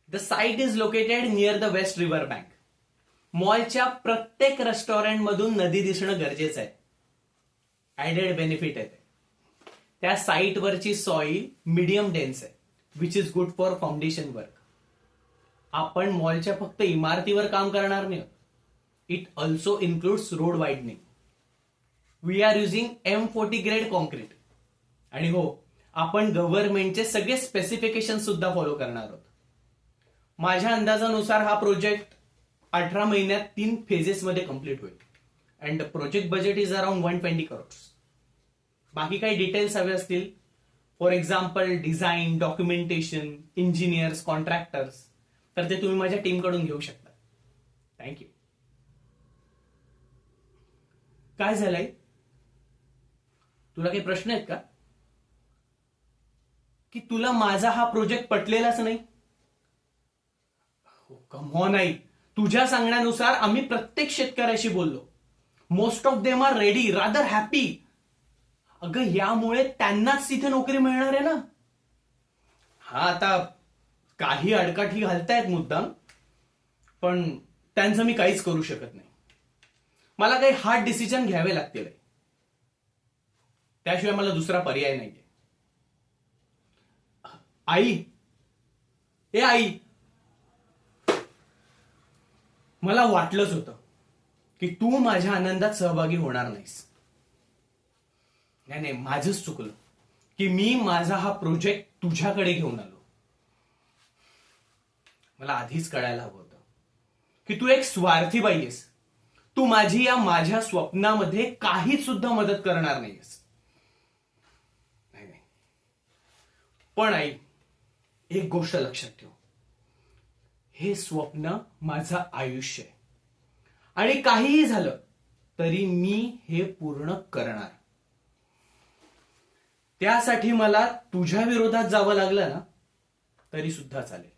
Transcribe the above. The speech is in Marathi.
The site is located near the west river bank. मॉलच्या प्रत्येक रेस्टॉरंट मधून नदी दिसणं गरजेचं आहे. ऍडेड बेनिफिट आहे. त्या साईटवरची सॉइल मीडियम डेन्स आहे, which is good for foundation work. आपण मॉलच्या फक्त इमारतीवर काम करणार नाही. It also includes road widening. We are using M40 grade concrete. आणि हो, आपण गव्हर्नमेंटचे सगळे स्पेसिफिकेशन सुद्धा फॉलो करणार आहोत. माझ्या अंदाजानुसार हा प्रोजेक्ट 18 महिन्यात 3 फेजेसमध्ये कम्प्लीट होईल. And project budget is around 120 crores. बाकी काही डिटेल्स हवे असतील, for example design, documentation, engineers, contractors, तर ते तुम्ही माझ्या टीमकडून घेऊ शकता. थँक्यू. काय झालंय? तुला काही प्रश्न आहेत का? की तुला माझा हा प्रोजेक्ट पटलेलाच नाही? कम ऑन आई, तुझ्या सांगण्यानुसार आम्ही प्रत्येक शेतकऱ्याशी बोललो. Most of them are ready, rather happy. अगं, यामुळे त्यांनाच तिथे नोकरी मिळणार आहे ना. हा, आता काही अडकाठी घालतायत मुद्दाम, पण त्यांचं मी काहीच करू शकत नाही. मला काही हार्ड डिसिजन घ्यावे लागतील, त्याशिवाय मला दुसरा पर्याय नाहीये. आई, ए आई, मला वाटलंच होतं की तू माझ्या आनंदात सहभागी होणार नाहीस. नाही, माझंच चुकलं की मी माझा हा प्रोजेक्ट तुझ्याकडे घेऊन आलो. मला आधीच कळायला हवं होतं की तू एक स्वार्थी बाई आहेस. तू माझ्या स्वप्नामध्ये काहीच सुद्धा मदत करणार नाहीयेस. नाही, पण आई, एक गोष्ट लक्षात ठेव, हे स्वप्न माझं आयुष्य आहे आणि काहीही झालं तरी मी हे पूर्ण करणार. त्यासाठी मला तुझ्या विरोधात जावं लागलं ना तरी सुद्धा चालेल.